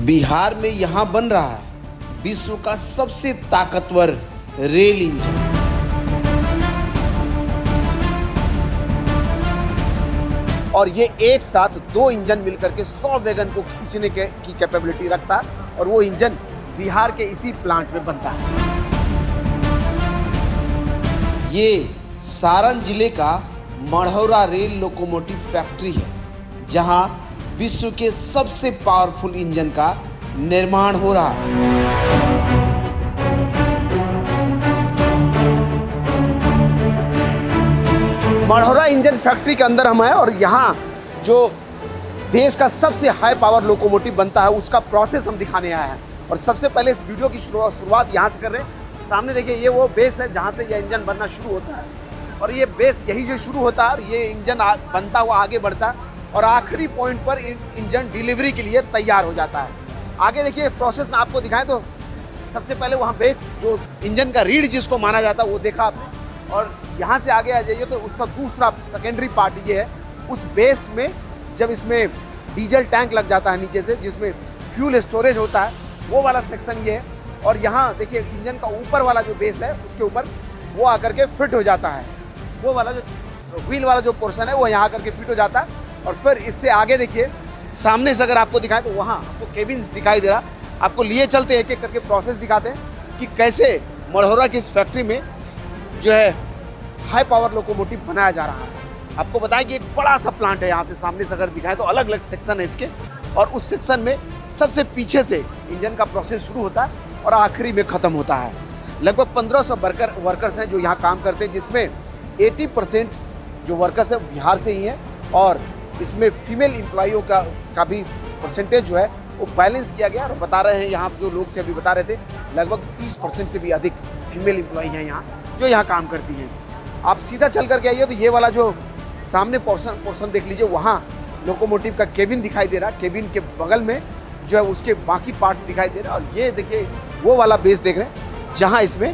बिहार में यहाँ बन रहा है विश्व का सबसे ताकतवर रेल इंजन। और ये एक साथ दो इंजन मिलकर के 100 वैगन को खींचने की कैपेबिलिटी रखता है और वो इंजन बिहार के इसी प्लांट में बनता है। ये सारण जिले का मढ़ौरा रेल लोकोमोटिव फैक्ट्री है, जहां विश्व के सबसे पावरफुल इंजन का निर्माण हो रहा है। मढ़ौरा इंजन फैक्ट्री के अंदर हम हैं और यहाँ जो देश का सबसे हाई पावर लोकोमोटिव बनता है उसका प्रोसेस हम दिखाने आए हैं। और सबसे पहले इस वीडियो की शुरुआत यहाँ से कर रहे हैं। सामने देखिए, ये वो बेस है जहाँ से ये इंजन बनना शुरू होता है और ये बेस यही जो शुरू होता है और ये इंजन बनता हुआ आगे बढ़ता है और आखिरी पॉइंट पर इंजन डिलीवरी के लिए तैयार हो जाता है। आगे देखिए, प्रोसेस में आपको दिखाएं तो सबसे पहले वहाँ बेस जो इंजन का रीढ़ जिसको माना जाता है वो देखा आपने, और यहाँ से आगे आ जाइए तो उसका दूसरा सेकेंडरी पार्ट ये है। उस बेस में जब इसमें डीजल टैंक लग जाता है नीचे से, जिसमें फ्यूल स्टोरेज होता है, वो वाला सेक्शन ये है। और यहाँ देखिए, इंजन का ऊपर वाला जो बेस है उसके ऊपर वो आकर के फिट हो जाता है। वो वाला जो व्हील वाला जो पोर्शन है वो यहाँ आकर के फिट हो जाता है। और फिर इससे आगे देखिए, सामने से अगर आपको दिखाएं तो वहाँ आपको केबिन्स दिखाई दे रहा। आपको लिए चलते एक एक करके प्रोसेस दिखाते हैं कि कैसे मढ़ौरा की इस फैक्ट्री में जो है हाई पावर लोकोमोटिव बनाया जा रहा है। आपको बताएं कि एक बड़ा सा प्लांट है। यहाँ से सामने से अगर दिखाएं तो अलग अलग सेक्शन है इसके, और उस सेक्शन में सबसे पीछे से इंजन का प्रोसेस शुरू होता है और आखिरी में ख़त्म होता है। लगभग 1500 वर्कर्स हैं जो यहाँ काम करते हैं, जिसमें 80% जो वर्कर्स है बिहार से ही हैं। और इसमें फीमेल एम्प्लॉइयों का भी परसेंटेज जो है वो बैलेंस किया गया। और बता रहे हैं, यहाँ जो लोग थे अभी बता रहे थे, लगभग 30% से भी अधिक फीमेल एम्प्लॉई हैं यहाँ जो यहाँ काम करती हैं। आप सीधा चल करके आइए तो ये वाला जो सामने पोर्शन देख लीजिए, वहाँ लोकोमोटिव का केबिन दिखाई दे रहा है। केबिन के बगल में जो है उसके बाकी पार्ट्स दिखाई दे रहा है। और ये देखिए, वो वाला बेस देख रहे हैं जहाँ इसमें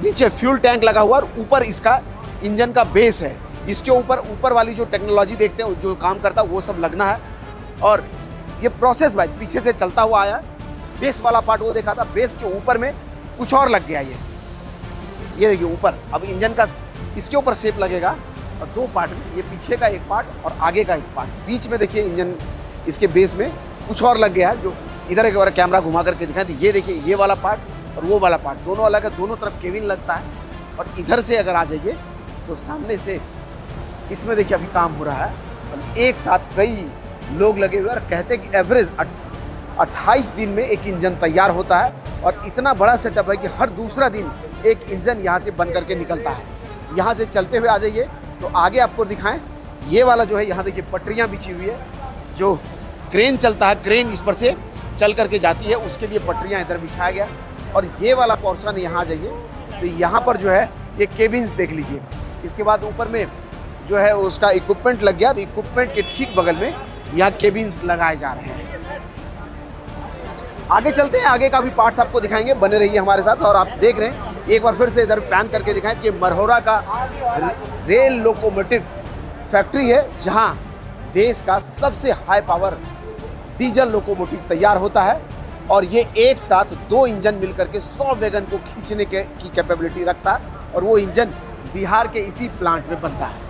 नीचे फ्यूल टैंक लगा हुआ और ऊपर इसका इंजन का बेस है। इसके ऊपर वाली जो टेक्नोलॉजी देखते हैं, जो काम करता है, वो सब लगना है। और ये प्रोसेस भाई पीछे से चलता हुआ आया। बेस वाला पार्ट वो देखा था, बेस के ऊपर में कुछ और लग गया। ये देखिए ऊपर अब इंजन का इसके ऊपर शेप लगेगा और दो पार्ट में, ये पीछे का एक पार्ट और आगे का एक पार्ट। बीच में देखिए इंजन इसके बेस में कुछ और लग गया है, जो इधर एक बार कैमरा घुमा करके दिखाएं तो ये देखिए, ये वाला पार्ट और वो वाला पार्ट दोनों अलग है। दोनों तरफ केबिन लगता है। और इधर से अगर आ जाइए तो सामने से इसमें देखिए अभी काम हो रहा है और एक साथ कई लोग लगे हुए और कहते हैं कि एवरेज 28 दिन में एक इंजन तैयार होता है। और इतना बड़ा सेटअप है कि हर दूसरा दिन एक इंजन यहाँ से बन करके निकलता है। यहाँ से चलते हुए आ जाइए तो आगे आपको दिखाएं, ये वाला जो है, यहाँ देखिए पटरियाँ बिछी हुई है। जो क्रेन चलता है, क्रेन इस पर से चल करके जाती है, उसके लिए पटरियाँ इधर बिछाया गया। और ये वाला पोर्शन यहाँ आ जाइए तो यहाँ पर जो है ये केबिन्स देख लीजिए। इसके बाद ऊपर में जो है उसका इक्विपमेंट लग गया। इक्विपमेंट के ठीक बगल में यहाँ केबिन्स लगाए जा रहे हैं। आगे चलते हैं, आगे का भी पार्ट्स आपको दिखाएंगे। बने रहिए हमारे साथ। और आप देख रहे हैं, एक बार फिर से इधर पैन करके दिखाएं कि मढ़ौरा का रेल लोकोमोटिव फैक्ट्री है, जहां देश का सबसे हाई पावर डीजल लोकोमोटिव तैयार होता है। और ये एक साथ दो इंजन मिलकर के 100 वैगन को खींचने की कैपेबिलिटी रखता है और वो इंजन बिहार के इसी प्लांट में बनता है।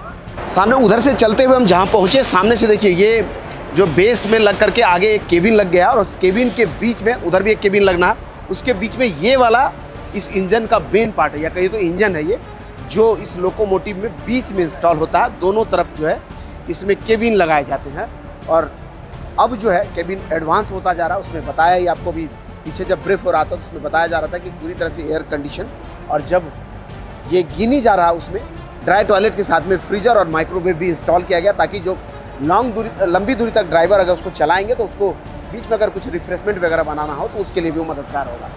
सामने उधर से चलते हुए हम जहाँ पहुँचे, सामने से देखिए, ये जो बेस में लग करके आगे एक केबिन लग गया और उस केबिन के बीच में उधर भी एक केबिन लगना है। उसके बीच में ये वाला इस इंजन का मेन पार्ट है, या कहिए तो इंजन है ये, जो इस लोकोमोटिव में बीच में इंस्टॉल होता है। दोनों तरफ जो है इसमें केबिन लगाए जाते हैं। और अब जो है केबिन एडवांस होता जा रहा है। उसमें बताया ही आपको भी, पीछे जब ब्रीफ हो रहा था तो उसमें बताया जा रहा था कि पूरी तरह से एयर कंडीशन। और जब ये गिनी जा रहा है, उसमें ड्राई टॉयलेट के साथ में फ्रीजर और माइक्रोवेव भी इंस्टॉल किया गया, ताकि जो लंबी दूरी तक ड्राइवर अगर उसको चलाएंगे तो उसको बीच में अगर कुछ रिफ्रेशमेंट वगैरह बनाना हो तो उसके लिए भी वो मददगार होगा।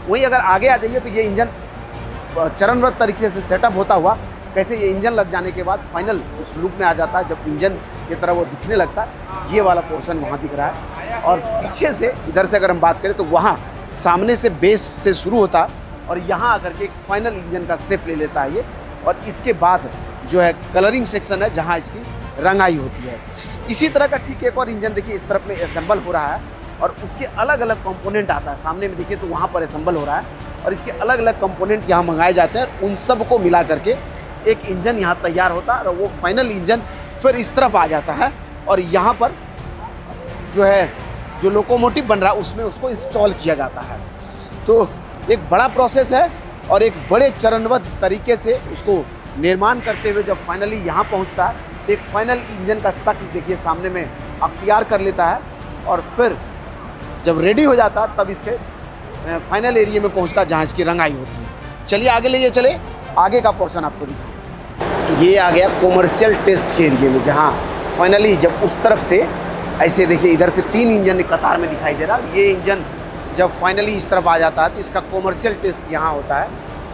वहीं अगर आगे आ जाइए तो ये इंजन चरणबद्ध तरीके से सेटअप होता हुआ, कैसे ये इंजन लग जाने के बाद फाइनल उस लुक में आ जाता है, जब इंजन की तरह वो दिखने लगता है। ये वाला पोर्शन वहाँ दिख रहा है। और पीछे से इधर से अगर हम बात करें तो वहाँ सामने से बेस से शुरू होता और यहाँ आकर के एक फाइनल इंजन का शेप ले लेता है ये। और इसके बाद जो है कलरिंग सेक्शन है, जहाँ इसकी रंगाई होती है। इसी तरह का ठीक एक और इंजन देखिए इस तरफ में असेंबल हो रहा है। और उसके अलग अलग कंपोनेंट आता है। सामने में देखिए तो वहाँ पर असेंबल हो रहा है और इसके अलग अलग कंपोनेंट यहाँ मंगाए जाते हैं और उन सब को मिला करके एक इंजन यहाँ तैयार होता है और वो फाइनल इंजन फिर इस तरफ आ जाता है और यहाँ पर जो है जो लोकोमोटिव बन रहा है उसमें उसको इंस्टॉल किया जाता है। तो एक बड़ा प्रोसेस है और एक बड़े चरणबद्ध तरीके से उसको निर्माण करते हुए जब फाइनली यहाँ पहुँचता है तो एक फाइनल इंजन का शक्ल देखिए सामने में अख्तियार कर लेता है और फिर जब रेडी हो जाता है तब इसके फाइनल एरिया में पहुँचता है जहाँ इसकी रंगाई होती है। चलिए आगे ले चले, आगे का पोर्शन आपको दिखाऊँ। ये आ गया कॉमर्शियल टेस्ट के एरिए में, जहाँ फाइनली जब उस तरफ से ऐसे देखिए इधर से 3 इंजन कतार में दिखाई दे रहा है। ये इंजन जब फाइनली इस तरफ आ जाता है तो इसका कॉमर्शियल टेस्ट यहाँ होता है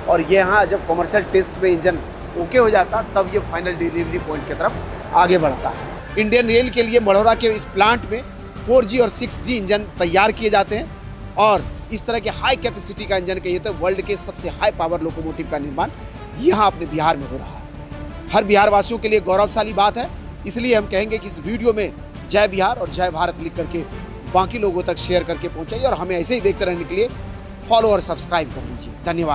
और ये यहाँ जब कॉमर्शियल टेस्ट में इंजन ओके हो जाता है तब ये फाइनल डिलीवरी पॉइंट की तरफ आगे बढ़ता है। इंडियन रेल के लिए मढ़ौरा के इस प्लांट में 4G और 6G इंजन तैयार किए जाते हैं और इस तरह के हाई कैपेसिटी का इंजन कहिए तो वर्ल्ड के सबसे हाई पावर लोकोमोटिव का निर्माण यहाँ अपने बिहार में हो रहा है। हर बिहार वासियों के लिए गौरवशाली बात है, इसलिए हम कहेंगे कि इस वीडियो में जय बिहार और जय भारत लिख करके बाकी लोगों तक शेयर करके पहुँचाइए और हमें ऐसे ही देखते रहने के लिए फॉलो और सब्सक्राइब कर लीजिए। धन्यवाद।